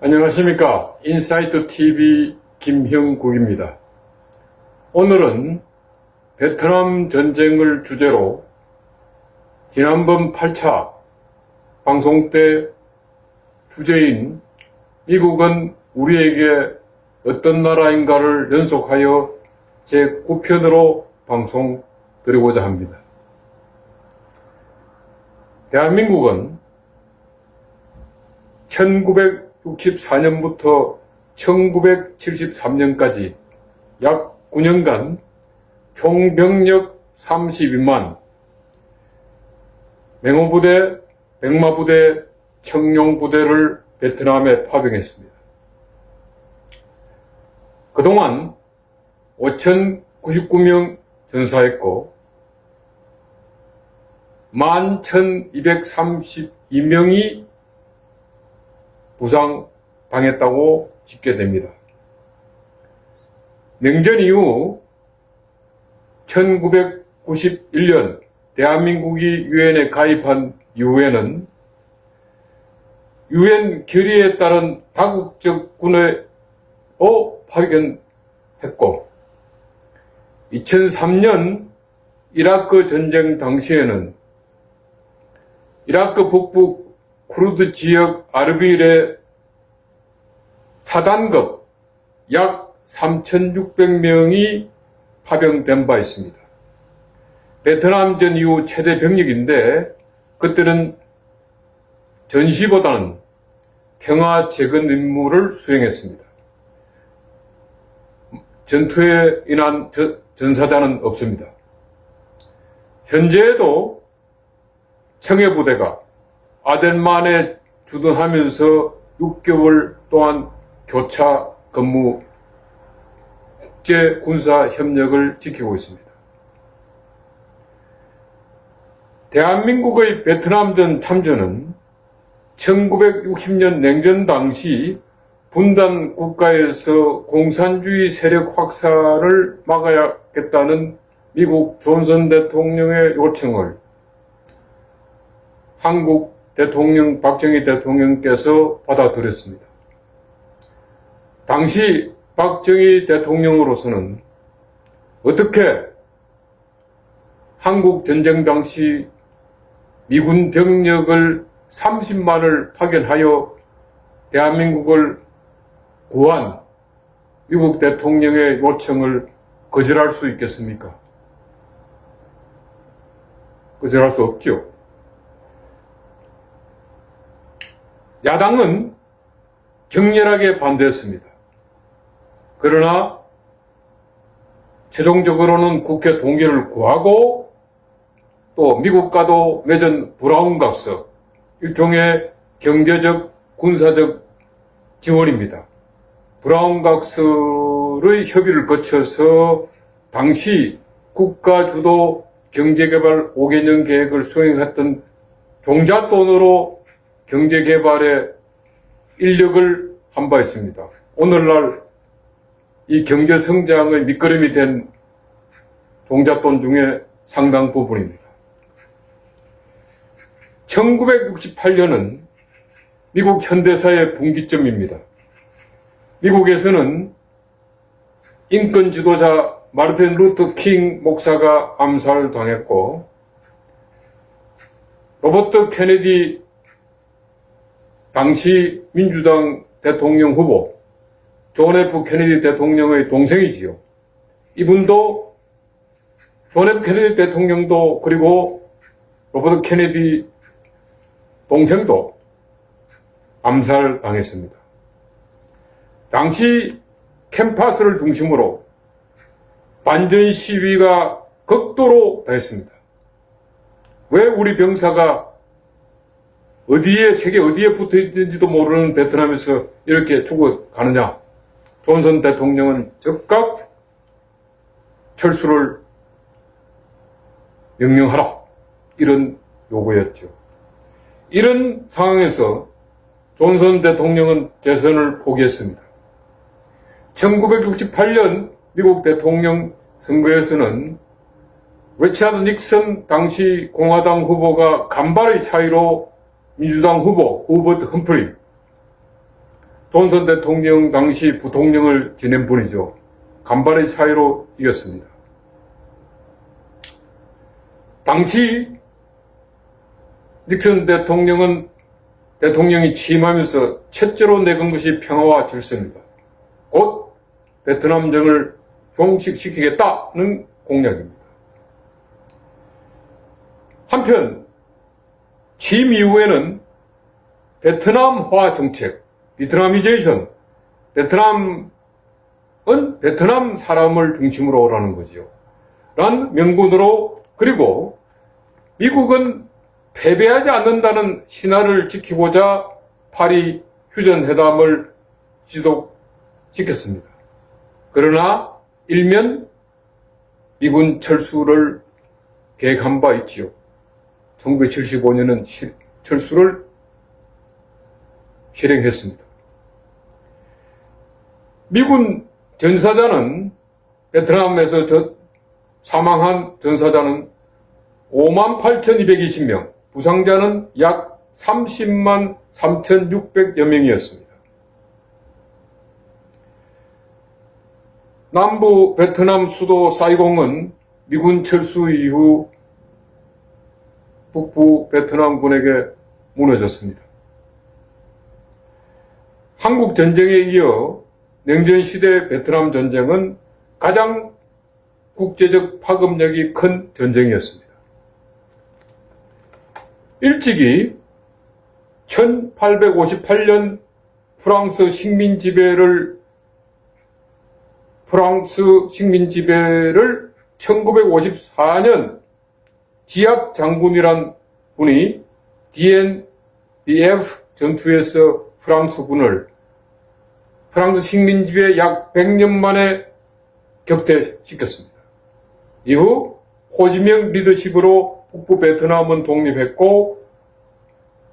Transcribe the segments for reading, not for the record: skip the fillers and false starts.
안녕하십니까. 인사이트 TV 김형국입니다. 오늘은 베트남 전쟁을 주제로 지난번 8차 방송 때 주제인 미국은 우리에게 어떤 나라인가를 연속하여 제9편으로 방송 드리고자 합니다. 대한민국은 1964년부터 1973년까지 약 9년간 총 병력 32만, 맹호부대, 백마부대, 청룡부대를 베트남에 파병했습니다. 그동안 5,099명 전사했고 11,232명이 부상당했다고 집계됩니다. 냉전 이후 1991년 대한민국이 유엔에 가입한 이후에는 유엔 결의에 따른 다국적 군에 파견했고 2003년 이라크 전쟁 당시에는 이라크 북부 쿠르드 지역 아르빌에 사단급 약 3,600명이 파병된 바 있습니다. 베트남전 이후 최대 병력인데 그때는 전시보다는 평화 재건 임무를 수행했습니다. 전투에 인한 전사자는 없습니다. 현재에도 청해부대가 아덴만에 주둔하면서 6개월 동안 교차 근무 국제 군사 협력을 지키고 있습니다. 대한민국의 베트남전 참전은 1960년 냉전 당시 분단 국가에서 공산주의 세력 확산을 막아야겠다는 미국 존슨 대통령의 요청을 한국 대통령 박정희 대통령께서 받아들였습니다. 당시 박정희 대통령으로서는 어떻게 한국 전쟁 당시 미군 병력을 30만을 파견하여 대한민국을 구한 미국 대통령의 요청을 거절할 수 있겠습니까? 거절할 수 없죠. 야당은 격렬하게 반대했습니다. 그러나 최종적으로는 국회 동의를 구하고 또 미국과도 맺은 브라운각서, 일종의 경제적, 군사적 지원입니다. 브라운각서의 협의를 거쳐서 당시 국가주도 경제개발 5개년 계획을 수행했던 종잣돈으로 경제개발에 인력을 한 바 있습니다. 오늘날 이 경제성장의 밑거름이 된 종잣돈 중에 상당 부분입니다. 1968년은 미국 현대사의 분기점입니다. 미국에서는 인권 지도자 마르틴 루터 킹 목사가 암살당했고 로버트 케네디 당시 민주당 대통령 후보 존 F 케네디 대통령의 동생이지요. 이분도 존 F 케네디 대통령도 그리고 로버트 케네디 동생도 암살당했습니다. 당시 캠퍼스를 중심으로 반전 시위가 극도로 다했습니다. 왜 우리 병사가 어디에, 세계 어디에 붙어 있는지도 모르는 베트남에서 이렇게 죽어가느냐. 존슨 대통령은 즉각 철수를 명령하라. 이런 요구였죠. 이런 상황에서 존슨 대통령은 재선을 포기했습니다. 1968년 미국 대통령 선거에서는 리처드 닉슨 당시 공화당 후보가 간발의 차이로 민주당 후보 후버트 험프리, 존슨 대통령 당시 부통령을 지낸 분이죠. 간발의 차이로 이겼습니다. 당시 닉슨 대통령이 취임하면서 첫째로 내건 것이 평화와 질서입니다. 곧 베트남전을 종식시키겠다는 공약입니다. 한편 취임 이후에는 베트남화 정책, 베트나미제이션, 베트남은 베트남 사람을 중심으로 오라는 거지요. 란 명분으로, 그리고 미국은 패배하지 않는다는 신화를 지키고자 파리 휴전회담을 지속시켰습니다. 그러나 일면 미군 철수를 계획한 바 있지요. 1975년은 철수를 실행했습니다. 미군 전사자는, 베트남에서 사망한 전사자는 58,220명, 부상자는 약 30만 3,600여 명이었습니다. 남부 베트남 수도 사이공은 미군 철수 이후 북부 베트남군에게 무너졌습니다. 한국 전쟁에 이어 냉전시대 베트남 전쟁은 가장 국제적 파급력이 큰 전쟁이었습니다. 일찍이 1858년 프랑스 식민 지배를 1954년 지압 장군이란 분이 DNBF 전투에서 프랑스 식민 지배 약 100년 만에 격퇴시켰습니다. 이후 호지명 리더십으로 북부 베트남은 독립했고,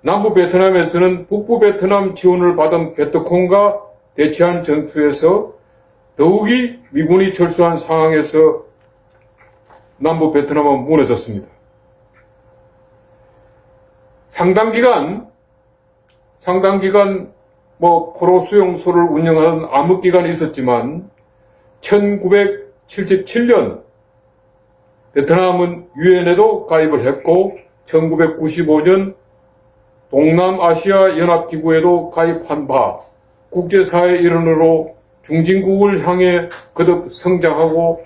남부 베트남에서는 북부 베트남 지원을 받은 베트콩과 대치한 전투에서 더욱이 미군이 철수한 상황에서 남부 베트남은 무너졌습니다. 상당 기간 포로 수용소를 운영하는 암흑기간이 있었지만 1977년 베트남은 유엔에도 가입을 했고 1995년 동남아시아 연합기구에도 가입한 바 국제사회의 일원으로 중진국을 향해 거듭 성장하고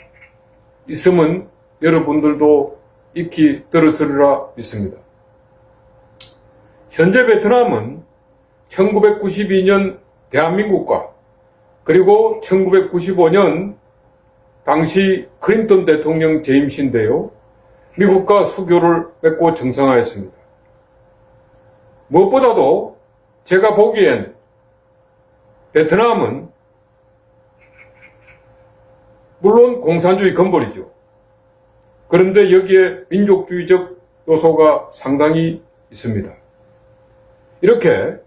있음은 여러분들도 익히 들었으리라 믿습니다. 현재 베트남은 1992년 대한민국과 그리고 1995년 당시 클린턴 대통령 재임시인데요, 미국과 수교를 맺고 정상화했습니다. 무엇보다도 제가 보기엔 베트남은 물론 공산주의 근본이죠. 그런데 여기에 민족주의적 요소가 상당히 있습니다. 이렇게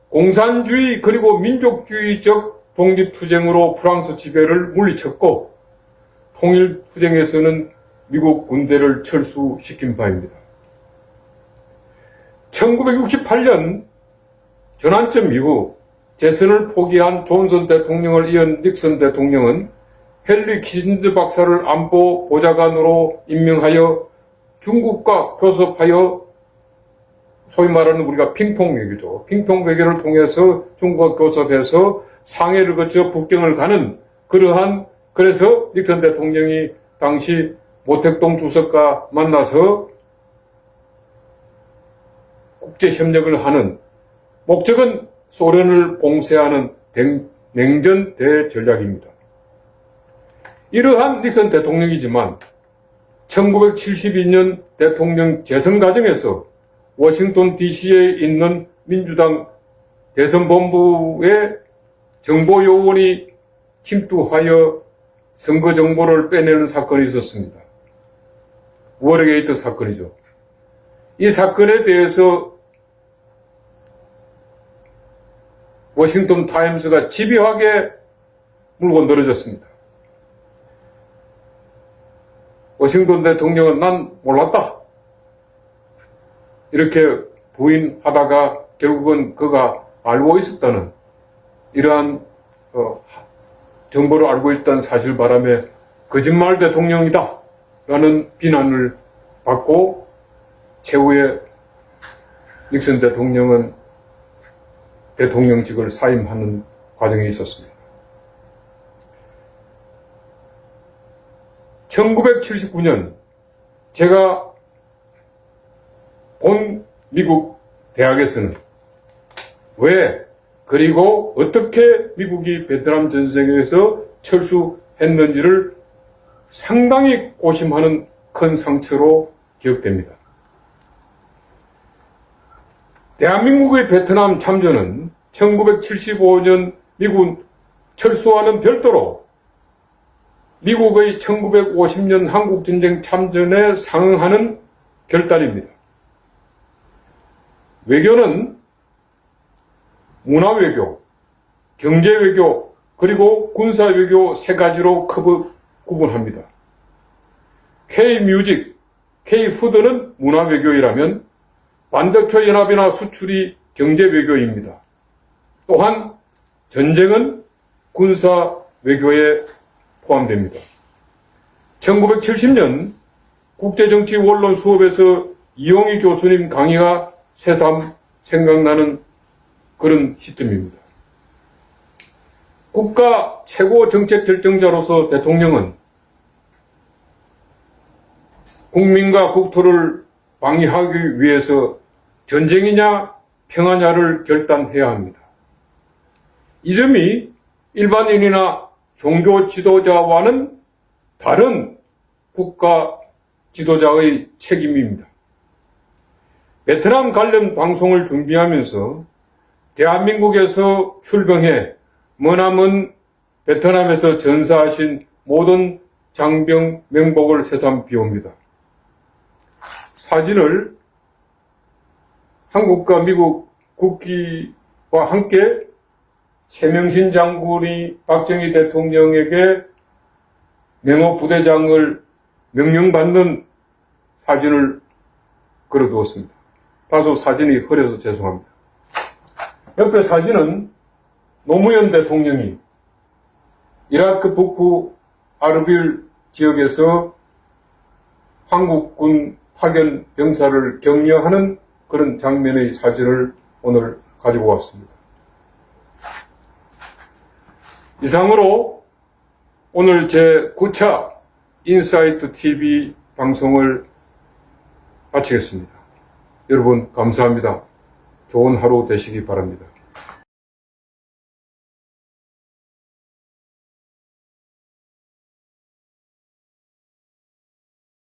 공산주의 그리고 민족주의적 독립투쟁으로 프랑스 지배를 물리쳤고 통일투쟁에서는 미국 군대를 철수시킨 바입니다. 1968년 전환점 이후 재선을 포기한 존슨 대통령을 이은 닉슨 대통령은 헨리 키신저 박사를 안보 보좌관으로 임명하여 중국과 교섭하여 소위 말하는 우리가 핑퐁 외교죠. 핑퐁 외교를 통해서 중국과 교섭해서 상해를 거쳐 북경을 가는 그래서 닉슨 대통령이 당시 모택동 주석과 만나서 국제협력을 하는 목적은 소련을 봉쇄하는 냉전 대전략입니다. 이러한 닉슨 대통령이지만 1972년 대통령 재선 과정에서 워싱턴 DC에 있는 민주당 대선본부의 정보요원이 침투하여 선거 정보를 빼내는 사건이 있었습니다. 워터게이트 사건이죠. 이 사건에 대해서 워싱턴 타임스가 집요하게 물고 늘어졌습니다. 워싱턴 대통령은 난 몰랐다, 이렇게 부인하다가 결국은 그가 알고 있었다는 이러한 정보를 알고 있던 사실 바람에 거짓말 대통령이다 라는 비난을 받고 최후의 닉슨 대통령은 대통령직을 사임하는 과정이 있었습니다. 1979년 제가 본 미국 대학에서는 왜 그리고 어떻게 미국이 베트남 전쟁에서 철수했는지를 상당히 고심하는 큰 상처로 기억됩니다. 대한민국의 베트남 참전은 1975년 미국 철수와는 별도로 미국의 1950년 한국전쟁 참전에 상응하는 결단입니다. 외교는 문화외교, 경제외교, 그리고 군사외교 세 가지로 구분합니다. K-뮤직, K-푸드는 문화외교이라면 반도체 연합이나 수출이 경제외교입니다. 또한 전쟁은 군사외교에 포함됩니다. 1970년 국제정치 원론 수업에서 이용희 교수님 강의가 새삼 생각나는 그런 시점입니다. 국가 최고 정책 결정자로서 대통령은 국민과 국토를 방위하기 위해서 전쟁이냐 평화냐를 결단해야 합니다. 이름이 일반인이나 종교 지도자와는 다른 국가 지도자의 책임입니다. 베트남 관련 방송을 준비하면서 대한민국에서 출병해 머나먼 베트남에서 전사하신 모든 장병 명복을 새삼 비웁니다. 사진을 한국과 미국 국기와 함께 최명신 장군이 박정희 대통령에게 명호 부대장을 명령받는 사진을 걸어두었습니다. 다소 사진이 흐려서 죄송합니다. 옆에 사진은 노무현 대통령이 이라크 북부 아르빌 지역에서 한국군 파견 병사를 격려하는 그런 장면의 사진을 오늘 가지고 왔습니다. 이상으로 오늘 제 9차 인사이트 TV 방송을 마치겠습니다. 여러분 감사합니다. 좋은 하루 되시기 바랍니다.